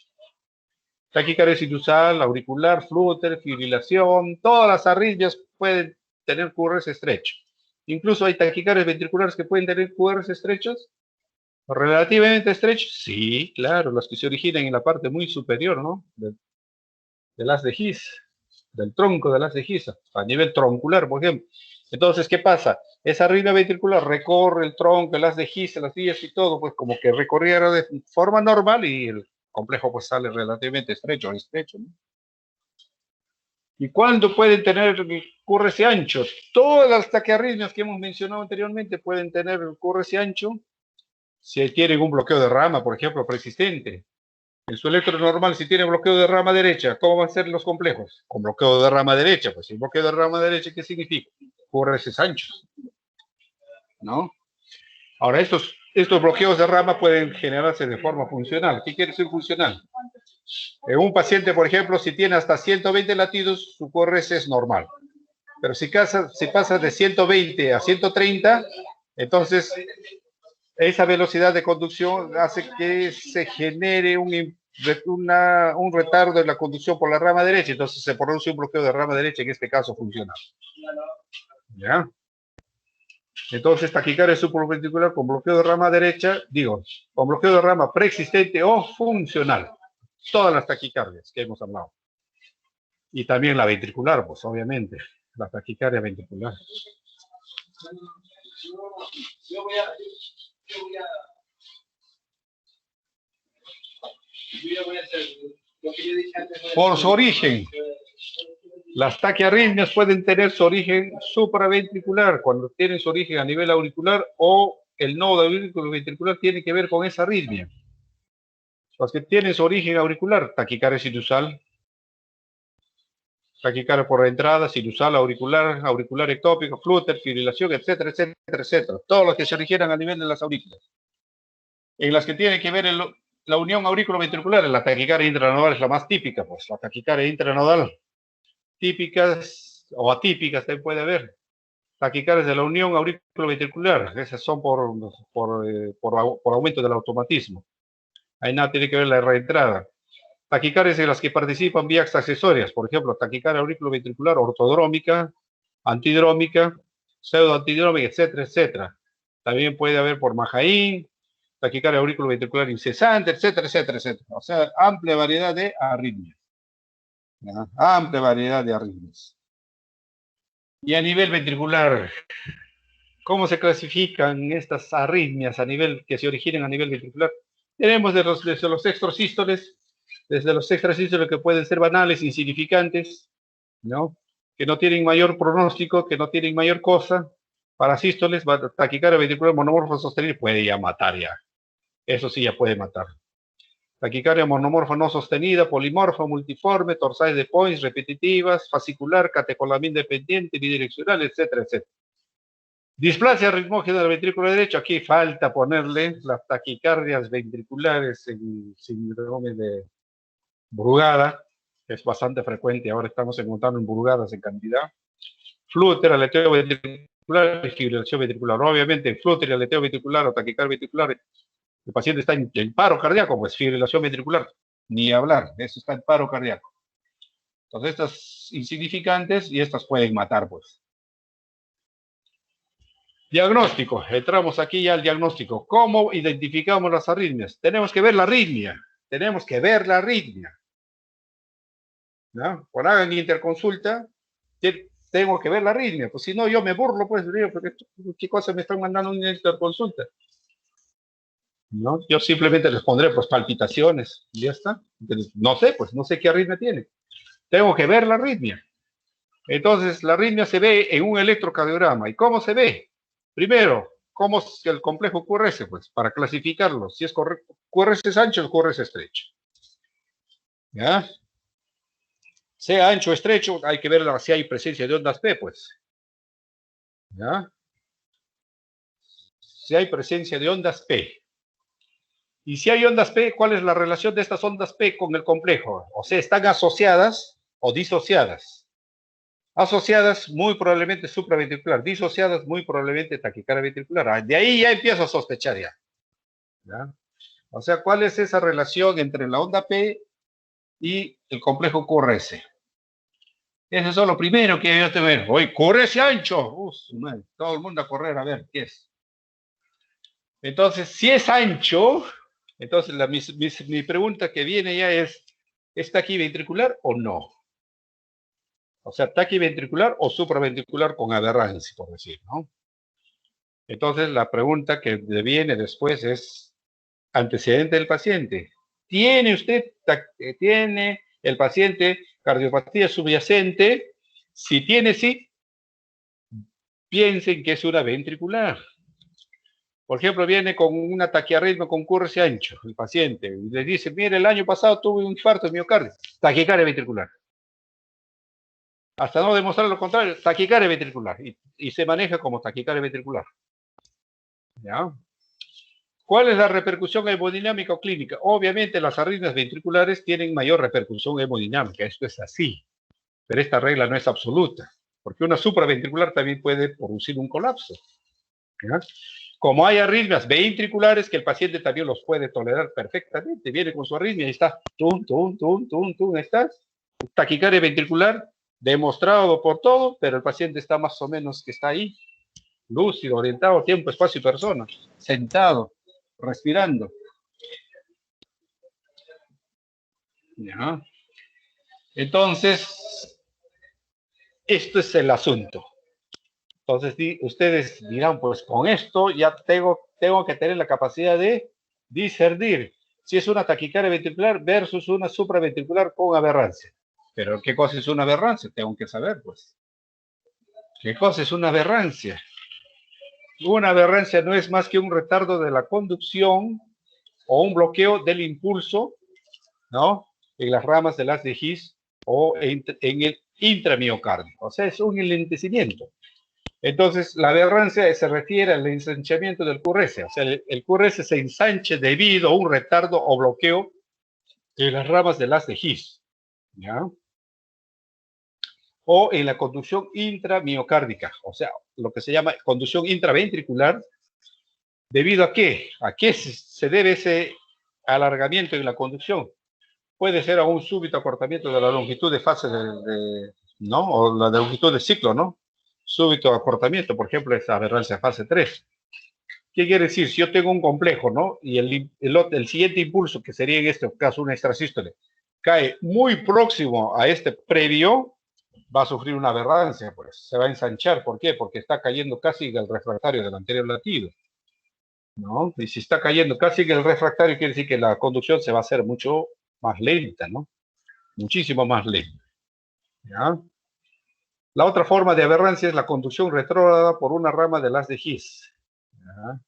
Taquicardia sinusal, auricular, flúter, fibrilación, todas las arritmias pueden tener QRS estrecho. Incluso hay taquicardias ventriculares que pueden tener QRS estrechos, relativamente estrechos. Sí, claro, los que se originan en la parte muy superior, ¿no? Del haz de His, del tronco del haz de His, a nivel troncular, por ejemplo. Entonces, ¿qué pasa? Esa arritmia ventricular recorre el tronco, el haz de His, las vías y todo, pues como que recorriera de forma normal y el complejo pues sale relativamente estrecho, ¿no? ¿Y cuándo pueden tener QRS ancho? Todas las taquiarritmias que hemos mencionado anteriormente pueden tener QRS ancho si tienen un bloqueo de rama, por ejemplo, persistente. En su electro normal, si tiene bloqueo de rama derecha, ¿cómo van a ser los complejos? Con bloqueo de rama derecha. Pues si bloqueo de rama derecha, ¿qué significa? QRS anchos, ¿no? Ahora, estos bloqueos de rama pueden generarse de forma funcional. ¿Qué quiere decir funcional? En un paciente, por ejemplo, si tiene hasta 120 latidos, su QRS es normal. Pero si pasa de 120 a 130, entonces esa velocidad de conducción hace que se genere un retardo en la conducción por la rama derecha, entonces se produce un bloqueo de rama derecha, en este caso funcional. ¿Ya? Entonces, taquicardia supraventricular con bloqueo de rama derecha, con bloqueo de rama preexistente o funcional. Todas las taquicardias que hemos hablado. Y también la ventricular, pues obviamente, la taquicardia ventricular. Por su origen, las taquiarritmias pueden tener su origen supraventricular, cuando tienen su origen a nivel auricular, o el nodo auriculoventricular tiene que ver con esa arritmia. Los que tienen su origen auricular, taquicardia sinusal, taquicardia por entrada, sinusal, auricular ectópico, flúter, fibrilación, etcétera, etcétera, etcétera. Todos los que se originan a nivel de las aurículas. En las que tiene que ver la unión auriculoventricular, la taquicardia intranodal es la más típica, pues la taquicardia intranodal. Típicas o atípicas también puede haber. Taquicardias de la unión auriculoventricular, esas son por aumento del automatismo. Ahí nada tiene que ver la reentrada. Taquicardias en las que participan vías accesorias, por ejemplo, taquicardia auriculoventricular ortodrómica, antidrómica, pseudoantidrómica, etcétera, etcétera. También puede haber por Majaín, taquicardia auriculoventricular incesante, etcétera, etcétera, etcétera. O sea, amplia variedad de arritmias. ¿Ya? Amplia variedad de arritmias. Y a nivel ventricular, ¿cómo se clasifican estas arritmias que se originan a nivel ventricular? Tenemos desde los extrasístoles, que pueden ser banales, insignificantes, ¿no? Que no tienen mayor pronóstico, que no tienen mayor cosa. Para sístoles, taquicardia ventricular monomorfa sostenida puede ya matar ya. Eso sí ya puede matar. Taquicardia monomorfa no sostenida, polimorfa, multiforme, torsades de Points, repetitivas, fascicular, catecolamina dependiente, bidireccional, etcétera, etcétera. Displasia ritmógena del ventrículo derecho. Aquí falta ponerle las taquicardias ventriculares en síndrome de Brugada, que es bastante frecuente. Ahora estamos encontrando en Brugadas en cantidad. Flúter, aleteo ventricular y fibrilación ventricular. Obviamente, flúter, aleteo ventricular o taquicardia ventricular, el paciente está en paro cardíaco, pues fibrilación ventricular. Ni hablar, eso está en paro cardíaco. Entonces, estas insignificantes y estas pueden matar, pues. Diagnóstico. Entramos aquí ya al diagnóstico. ¿Cómo identificamos las arritmias? Tenemos que ver la arritmia. Tenemos que ver la arritmia. ¿No? Cuando hagan interconsulta, tengo que ver la arritmia. Pues si no, yo me burlo, pues, porque ¿qué cosa me están mandando en una interconsulta? ¿No? Yo simplemente les pondré, pues, palpitaciones. Y ya está. Entonces, no sé, pues, no sé qué arritmia tiene. Tengo que ver la arritmia. Entonces, la arritmia se ve en un electrocardiograma. ¿Y cómo se ve? Primero, ¿cómo es el complejo QRS? Pues para clasificarlo, si es correcto, QRS es ancho o QRS estrecho. ¿Ya? Sea ancho o estrecho, hay que ver si hay presencia de ondas P, pues. ¿Ya? Si hay presencia de ondas P. Y si hay ondas P, ¿cuál es la relación de estas ondas P con el complejo? O sea, ¿están asociadas o disociadas? Asociadas, muy probablemente supraventricular. Disociadas, muy probablemente taquicardia ventricular. De ahí ya empiezo a sospechar ya. ¿Ya? O sea, ¿cuál es esa relación entre la onda P y el complejo QRS. Eso es lo primero que yo te veo. Oye, QRS ancho. Todo el mundo a correr a ver qué es. Entonces, si es ancho, entonces mi pregunta que viene ya es taquiventricular o no? O sea, taquiventricular o supraventricular con aberrancia, por decir, ¿no? Entonces, la pregunta que viene después es antecedente del paciente. ¿Tiene el paciente cardiopatía subyacente? Si tiene, sí, piensen que es una ventricular. Por ejemplo, viene con una taquiarritmia con QRS ancho, el paciente, y le dice, mire, el año pasado tuve un infarto de miocardio, taquicardia ventricular. Hasta no demostrar lo contrario, taquicardia ventricular, y se maneja como taquicardia ventricular. ¿Ya? ¿Cuál es la repercusión hemodinámica o clínica? Obviamente las arritmias ventriculares tienen mayor repercusión hemodinámica, esto es así, pero esta regla no es absoluta, porque una supraventricular también puede producir un colapso. ¿Ya? Como hay arritmias ventriculares que el paciente también los puede tolerar perfectamente, viene con su arritmia y está, estás, taquicardia ventricular, demostrado por todo, pero el paciente está más o menos que está ahí, lúcido, orientado, tiempo, espacio y persona, sentado, respirando. ¿Ya? Entonces, esto es el asunto. Entonces, ustedes dirán, pues con esto ya tengo que tener la capacidad de discernir si es una taquicardia ventricular versus una supraventricular con aberrancia. Pero, ¿qué cosa es una aberrancia? Tengo que saber, pues. ¿Qué cosa es una aberrancia? Una aberrancia no es más que un retardo de la conducción o un bloqueo del impulso, ¿no? En las ramas del haz de His o en el intramiocardio. O sea, es un enlentecimiento. Entonces, la aberrancia se refiere al ensanchamiento del QRS. O sea, el QRS se ensanche debido a un retardo o bloqueo en las ramas del haz de His. ¿Ya? O en la conducción intramiocárdica. O sea, lo que se llama conducción intraventricular. ¿Debido a qué? ¿A qué se debe ese alargamiento en la conducción? Puede ser a un súbito acortamiento de la longitud de fase ¿no? O la longitud de ciclo, ¿no? Súbito acortamiento, por ejemplo, esa aberrancia fase 3. ¿Qué quiere decir? Si yo tengo un complejo, ¿no? Y el siguiente impulso, que sería en este caso una extrasístole, cae muy próximo a este previo, va a sufrir una aberrancia, pues. Se va a ensanchar. ¿Por qué? Porque está cayendo casi en el refractario del anterior latido, ¿no? Y si está cayendo casi en el refractario, quiere decir que la conducción se va a hacer mucho más lenta, ¿no? Muchísimo más lenta. ¿Ya? La otra forma de aberrancia es la conducción retrógrada por una rama del haz de His. ¿Ya?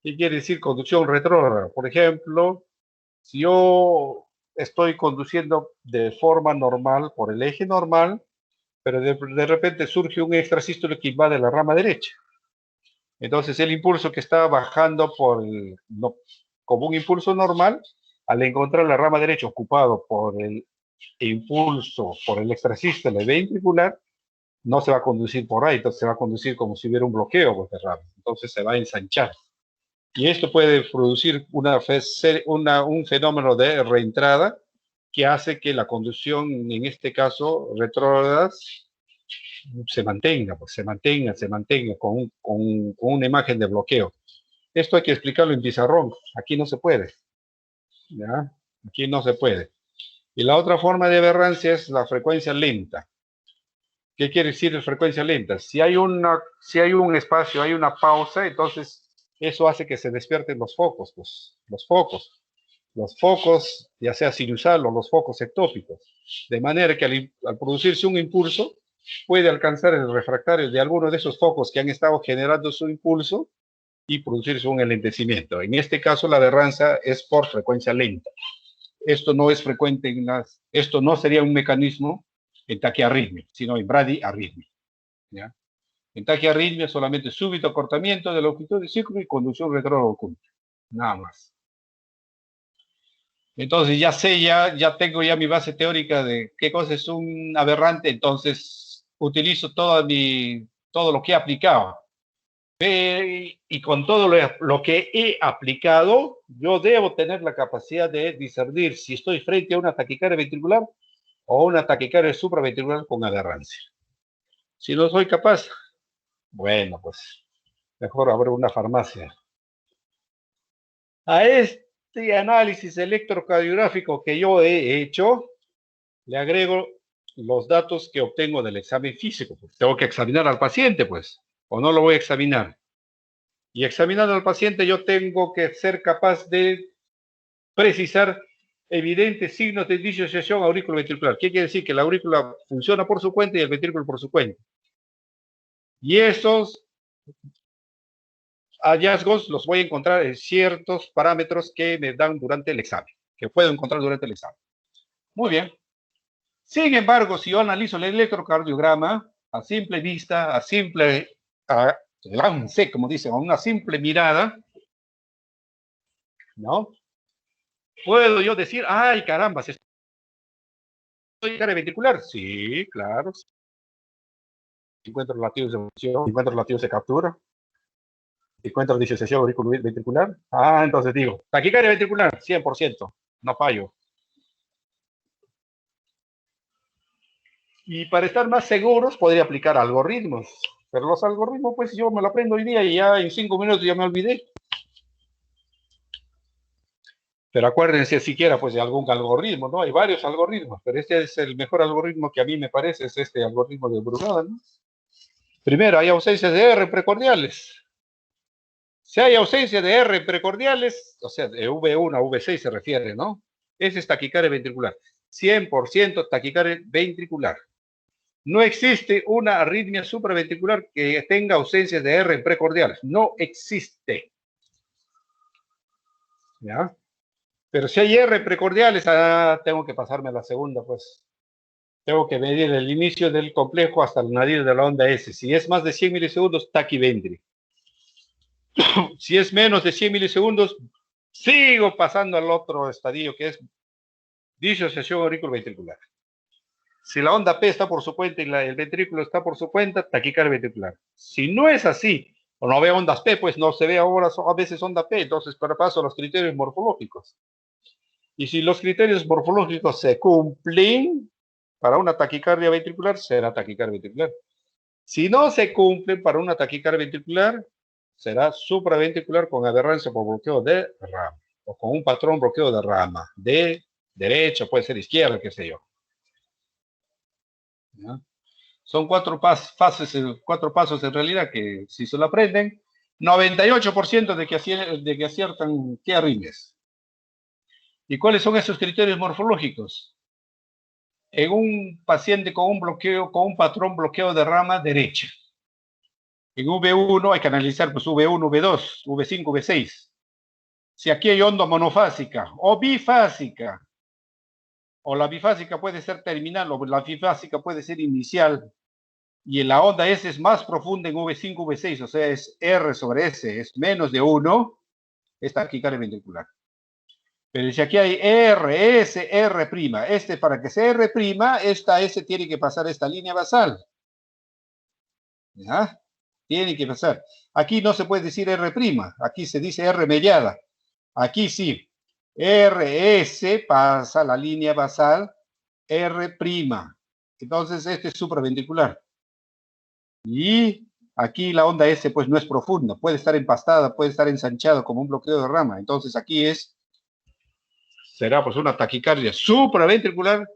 ¿Qué quiere decir conducción retrógrada? Por ejemplo, si yo estoy conduciendo de forma normal, por el eje normal, pero de repente surge un extrasístole que invade la rama derecha. Entonces el impulso que está bajando como un impulso normal, al encontrar la rama derecha ocupado por el impulso, por el extrasístole ventricular, no se va a conducir por ahí, entonces se va a conducir como si hubiera un bloqueo pues, de rama. Entonces se va a ensanchar. Y esto puede producir un fenómeno de reentrada que hace que la conducción, en este caso, retrógrada, se mantenga con una imagen de bloqueo. Esto hay que explicarlo en pizarrón. Aquí no se puede. ¿Ya? Aquí no se puede. Y la otra forma de aberrancia es la frecuencia lenta. ¿Qué quiere decir frecuencia lenta? Si hay un espacio, hay una pausa, entonces eso hace que se despierten los focos, pues, los focos, ya sea sinusal o los focos ectópicos, de manera que al producirse un impulso, puede alcanzar el refractario de alguno de esos focos que han estado generando su impulso y producirse un enlentecimiento. En este caso, la aberrancia es por frecuencia lenta. Esto no es frecuente esto no sería un mecanismo en taquiarritmia, sino en bradiarritmia. ¿Ya? En taquiarritmia solamente súbito acortamiento de longitud de ciclo y conducción retrógrada oculta. Nada más. Entonces ya tengo ya mi base teórica de qué cosa es un aberrante, entonces utilizo todo lo que he aplicado. Y con todo lo que he aplicado, yo debo tener la capacidad de discernir si estoy frente a una taquicardia ventricular o una taquicardia supraventricular con aberrancia. Si no soy capaz, bueno, pues mejor abrir una farmacia. A este análisis electrocardiográfico que yo he hecho, le agrego los datos que obtengo del examen físico. Pues tengo que examinar al paciente, pues, o no lo voy a examinar. Y examinando al paciente, yo tengo que ser capaz de precisar evidentes signos de disociación auriculoventricular. ¿Qué quiere decir? Que la aurícula funciona por su cuenta y el ventrículo por su cuenta. Y esos hallazgos los voy a encontrar en ciertos parámetros que me dan durante el examen, que puedo encontrar durante el examen. Muy bien. Sin embargo, si yo analizo el electrocardiograma a simple vista, a lance, como dicen, a una simple mirada, ¿no? Puedo yo decir, ay, caramba, ¿estoy taquicardia ventricular? Sí, claro. 50 relativos de función, 50 relativos de captura, 50 de disociación auriculoventricular. Ah, entonces digo, taquicardia ventricular, 100%, no fallo. Y para estar más seguros, podría aplicar algoritmos. Pero los algoritmos, pues yo me lo aprendo hoy día y ya en 5 minutos ya me olvidé. Pero acuérdense siquiera pues de algún algoritmo, ¿no? Hay varios algoritmos, pero este es el mejor algoritmo que a mí me parece, es este algoritmo de Brugada, ¿no? Primero, hay ausencia de R precordiales. Si hay ausencia de R precordiales, o sea, de V1 a V6 se refiere, ¿no? Ese es taquicardia ventricular. 100% taquicardia ventricular. No existe una arritmia supraventricular que tenga ausencia de R precordiales. No existe. ¿Ya? Pero si hay R precordiales, tengo que pasarme a la segunda, pues. Tengo que medir el inicio del complejo hasta el nadir de la onda S. Si es más de 100 milisegundos, taquiventri. Si es menos de 100 milisegundos, sigo pasando al otro estadio, que es disociación auriculoventricular. Si la onda P está por su cuenta y el ventrículo está por su cuenta, taquicardia ventricular. Si no es así, o no veo ondas P, pues no se ve ahora a veces onda P, entonces para paso a los criterios morfológicos. Y si los criterios morfológicos se cumplen, para una taquicardia ventricular será taquicardia ventricular. Si no se cumplen para una taquicardia ventricular, será supraventricular con aberrancia por bloqueo de rama, o con un patrón bloqueo de rama, de derecha, puede ser izquierda, qué sé yo. ¿Ya? Son cuatro pasos en realidad que si se lo aprenden, 98% de que aciertan qué arritmias. ¿Y cuáles son esos criterios morfológicos? En un paciente con un bloqueo, con un patrón bloqueo de rama derecha. En V1 hay que analizar pues V1, V2, V5, V6. Si aquí hay onda monofásica o bifásica, o la bifásica puede ser terminal o la bifásica puede ser inicial, y la onda S es más profunda en V5, V6, o sea, es R sobre S, es menos de 1, es taquicardia ventricular. Pero si aquí hay R, S, R', para que sea R', esta S tiene que pasar esta línea basal. ¿Ya? Tiene que pasar. Aquí no se puede decir R', aquí se dice R mediada. Aquí sí. RS pasa la línea basal, R'. Entonces, este es supraventricular. Y aquí la onda S pues no es profunda, puede estar empastada, puede estar ensanchada como un bloqueo de rama. Entonces aquí será pues una taquicardia supraventricular,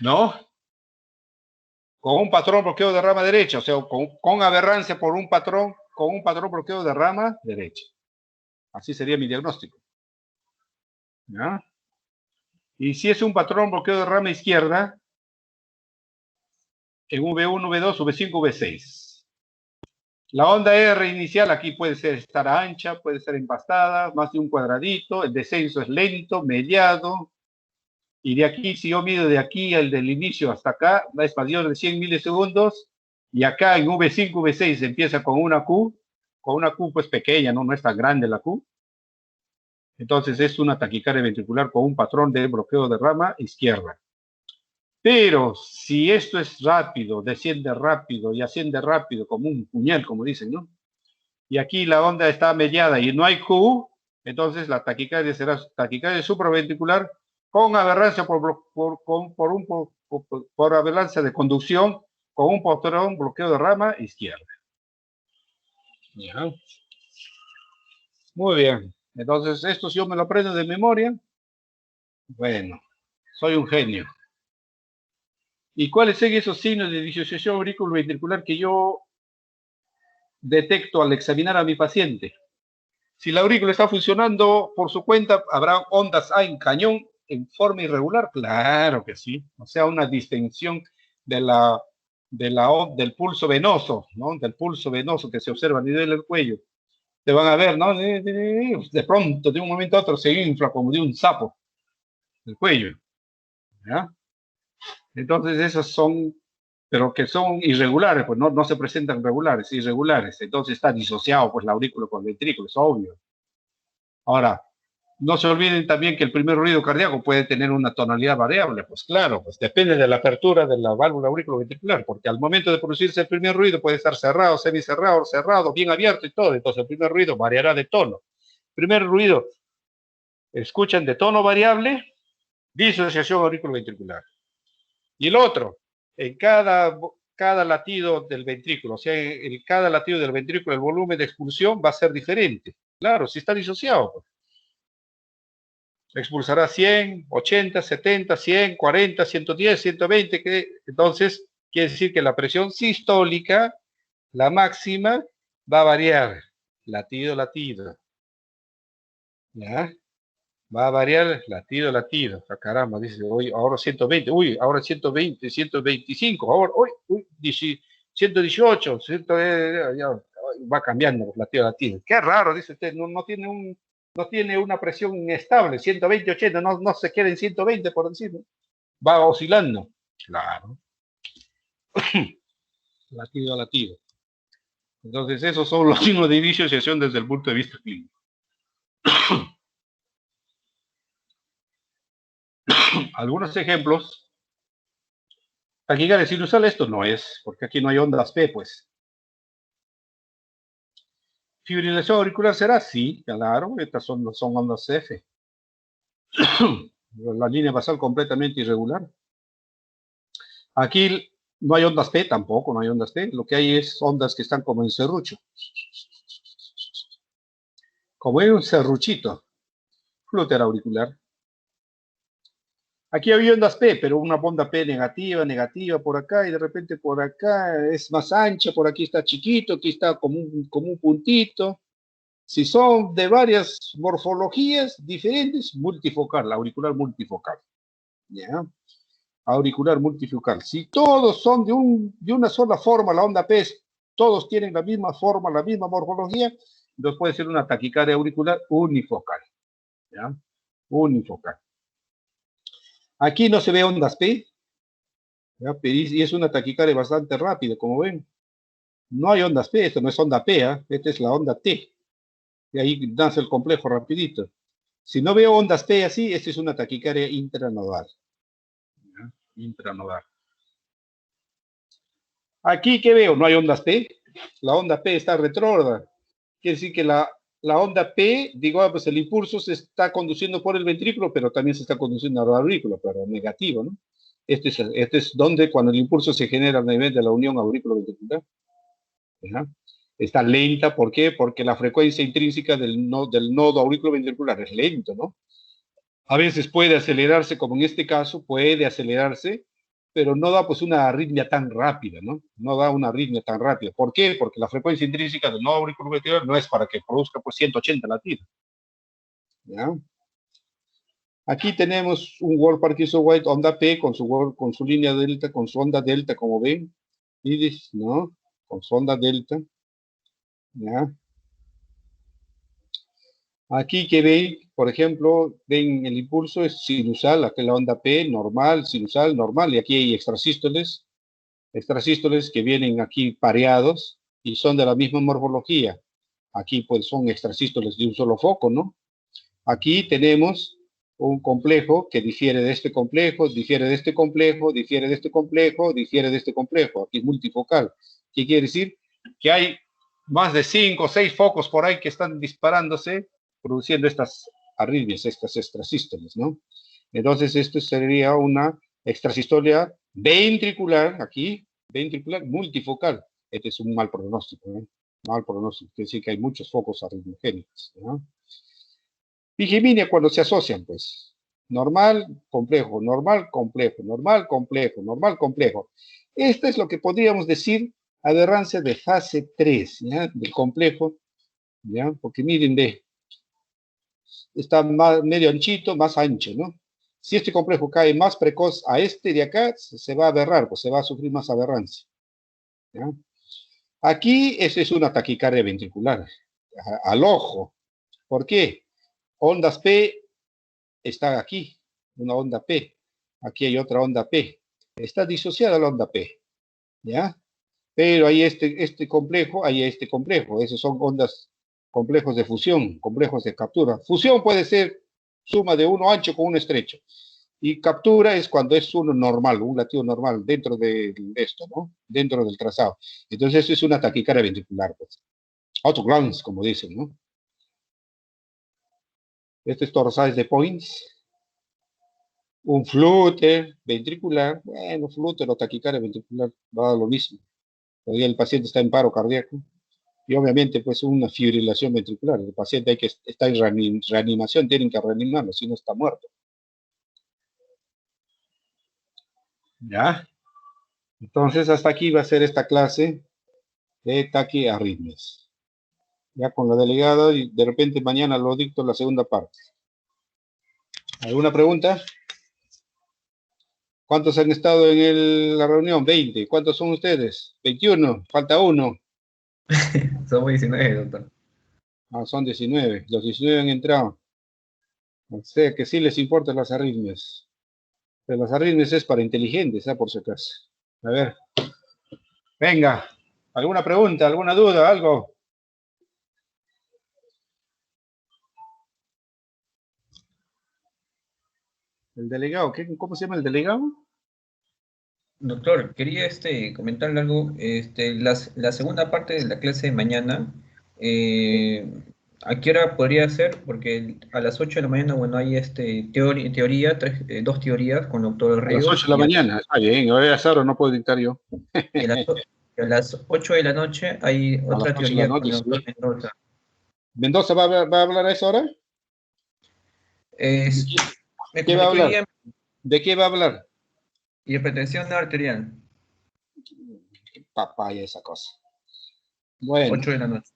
¿no? Con un patrón bloqueo de rama derecha, o sea, con aberrancia por un patrón, con un patrón bloqueo de rama derecha. Así sería mi diagnóstico. ¿Ya? Y si es un patrón bloqueo de rama izquierda, en V1, V2, V5, V6. La onda R inicial aquí puede estar ancha, puede ser empastada, más de un cuadradito, el descenso es lento, mediado, y de aquí, si yo mido de aquí al del inicio hasta acá, es mayor de 100 milisegundos, y acá en V5, V6 empieza con una Q pues pequeña, no es tan grande la Q, entonces es una taquicardia ventricular con un patrón de bloqueo de rama izquierda. Pero si esto es rápido, desciende rápido y asciende rápido como un puñal, como dicen, ¿no? y aquí la onda está mediada y no hay Q, entonces la taquicardia será taquicardia supraventricular con aberrancia por aberrancia de conducción con un posterior bloqueo de rama izquierda. Ya. Muy bien. Entonces, esto si yo me lo aprendo de memoria, bueno, soy un genio. ¿Y cuáles son esos signos de disociación auriculoventricular que yo detecto al examinar a mi paciente? Si la aurícula está funcionando por su cuenta, ¿habrá ondas A en cañón en forma irregular? Claro que sí. O sea, una distensión del pulso venoso, ¿no? Del pulso venoso que se observa a nivel del cuello. Te van a ver, ¿no? De pronto, de un momento a otro, se infla como de un sapo el cuello. ¿Ya? Entonces, esos son, pero que son irregulares, pues no se presentan regulares, irregulares. Entonces está disociado, pues, la aurícula con el ventrículo, es obvio. Ahora, no se olviden también que el primer ruido cardíaco puede tener una tonalidad variable, pues claro, pues depende de la apertura de la válvula auriculoventricular, porque al momento de producirse el primer ruido puede estar cerrado, semicerrado, cerrado, bien abierto y todo, entonces el primer ruido variará de tono. Primer ruido, escuchan de tono variable, disociación auriculoventricular. Y el otro, en cada latido del ventrículo, o sea, en cada latido del ventrículo el volumen de expulsión va a ser diferente. Claro, si está disociado, pues. Expulsará 100, 80, 70, 100, 40, 110, 120, entonces quiere decir que la presión sistólica, la máxima, va a variar, latido, latido, ¿ya? Va a variar latido, latido. Ah, caramba, dice, hoy, ahora 120, uy, ahora 120, 125, ahora, uy, 118, ya, va cambiando latido, latido. Qué raro, dice usted, no tiene una presión estable, 120, 80, no se queda en 120 por decirlo. Va oscilando. Claro. Latido a latido. Entonces, esos son los signos de disociación desde el punto de vista clínico. Algunos ejemplos. Taquicardia sinusal, esto no es, porque aquí no hay ondas P, pues. ¿Fibrilación auricular será? Sí, claro, estas son ondas F. La línea basal completamente irregular. Aquí no hay ondas P, tampoco no hay ondas P. Lo que hay es ondas que están como en serrucho. Como en un serruchito. Flúter auricular. Aquí había ondas P, pero una onda P negativa por acá, y de repente por acá es más ancha, por aquí está chiquito, aquí está como un puntito. Si son de varias morfologías diferentes, multifocal, auricular multifocal. ¿Ya? Auricular multifocal. Si todos son de una sola forma, la onda P, todos tienen la misma forma, la misma morfología, entonces puede ser una taquicardia auricular unifocal. ¿Ya? Unifocal. Aquí no se ve ondas P, ¿ya? Y es una taquicardia bastante rápida, como ven. No hay ondas P, esto no es onda P, ¿eh? Esta es la onda T. Y ahí nace el complejo rapidito. Si no veo ondas P así, esta es una taquicardia intranodal. ¿Ya? Intranodal. Aquí, ¿qué veo? No hay ondas P. La onda P está retrógrada. Quiere decir que la onda P, digo, pues el impulso se está conduciendo por el ventrículo, pero también se está conduciendo a la aurícula, pero negativo, ¿no? Este es donde cuando el impulso se genera a nivel de la unión aurículo-ventricular. Está lenta, ¿por qué? Porque la frecuencia intrínseca del nodo auriculoventricular es lento, ¿no? A veces puede acelerarse, como en este caso, puede acelerarse, pero no da pues una arritmia tan rápida, ¿no? No da una arritmia tan rápida. ¿Por qué? Porque la frecuencia intrínseca del nodo auriculoventricular no es para que produzca pues 180 latidos. ¿Ya? Aquí tenemos un Wolf Parkinson White onda P con su línea delta, con su onda delta, como ven, Iris, ¿no? Con su onda delta. ¿Ya? Aquí que ven, por ejemplo, ven el impulso es sinusal, aquí la onda P, normal, sinusal, normal, y aquí hay extrasístoles que vienen aquí pareados y son de la misma morfología. Aquí pues son extrasístoles de un solo foco, ¿no? Aquí tenemos un complejo que difiere de este complejo, difiere de este complejo, difiere de este complejo, difiere de este complejo. Aquí es multifocal. ¿Qué quiere decir? Que hay más de 5 o 6 focos por ahí que están disparándose, produciendo estas arritmias, estas extrasístoles, ¿no? Entonces, esto sería una extrasistolia ventricular, aquí, ventricular multifocal. Este es un mal pronóstico, ¿no? Mal pronóstico, quiere decir que hay muchos focos arritmogénicos, ¿no? Bigeminia cuando se asocian, pues. Normal, complejo, normal, complejo, normal, complejo, normal, complejo. Esto es lo que podríamos decir aberrancia de fase 3, ¿ya? Del complejo, ¿ya? Porque miren, está más, medio anchito, más ancho, ¿no? Si este complejo cae más precoz a este de acá, se va a aberrar, pues se va a sufrir más aberrancia, ¿ya? Aquí esa es una taquicardia ventricular, al ojo. ¿Por qué? Ondas P está aquí, una onda P. Aquí hay otra onda P. Está disociada la onda P, ¿ya? Pero hay este complejo, hay este complejo. Esos son ondas, complejos de fusión, complejos de captura. Fusión puede ser suma de uno ancho con uno estrecho. Y captura es cuando es uno normal, un latido normal, dentro de esto, ¿no? Dentro del trazado. Entonces eso es una taquicardia ventricular, pues. Autoglans, como dicen, ¿no? Este es torsades de Points. Un flúter ventricular, bueno, flúter o taquicardia ventricular, va a lo mismo. Todavía el paciente está en paro cardíaco. Y obviamente, pues, una fibrilación ventricular. El paciente está en reanimación, tienen que reanimarlo, si no está muerto. ¿Ya? Entonces, hasta aquí va a ser esta clase de taquiarritmias. Ya con la delegada, y de repente mañana lo dicto la segunda parte. ¿Alguna pregunta? ¿Cuántos han estado en la reunión? 20. ¿Cuántos son ustedes? 21. Falta uno. Somos 19, doctor. Ah, son 19. Los 19 han entrado. O sea que sí les importan las arritmias. Pero las arritmias es para inteligentes, por si acaso. A ver. Venga. ¿Alguna pregunta? ¿Alguna duda? ¿Algo? ¿El delegado? ¿Cómo se llama el delegado? Doctor, quería comentarle algo. La segunda parte de la clase de mañana, ¿a qué hora podría ser? Porque a las 8 de la mañana, bueno, hay teoría, dos teorías con el doctor A las 8 Ríos, de la mañana. Está bien. Hoy es ahora no puedo dictar yo. y a las 8 de la noche hay A las otra 8 de la teoría con noche, el doctor sí. Mendoza. ¿Mendoza va a hablar a esa hora? ¿De Es, qué, Me qué va a comunicó hoy hablar? día ¿De qué va a hablar? hipertensión arterial, Papaya esa cosa. Bueno, 8 de la noche.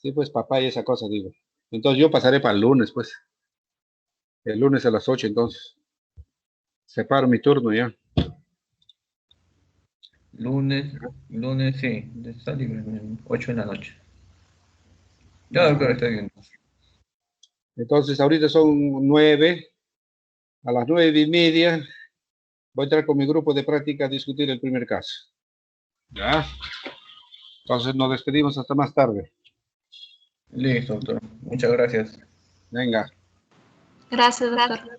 sí, pues papaya esa cosa, digo. Entonces yo pasaré para el lunes, pues. El lunes a las 8, entonces. Separo mi turno ya. Lunes, sí, está libre, 8 de la noche. Ya, doctor, está bien. Entonces ahorita son 9. A las 9:30 voy a entrar con mi grupo de práctica a discutir el primer caso. ¿Ya? Entonces nos despedimos hasta más tarde. Listo, doctor. Muchas gracias. Venga. Gracias, doctor.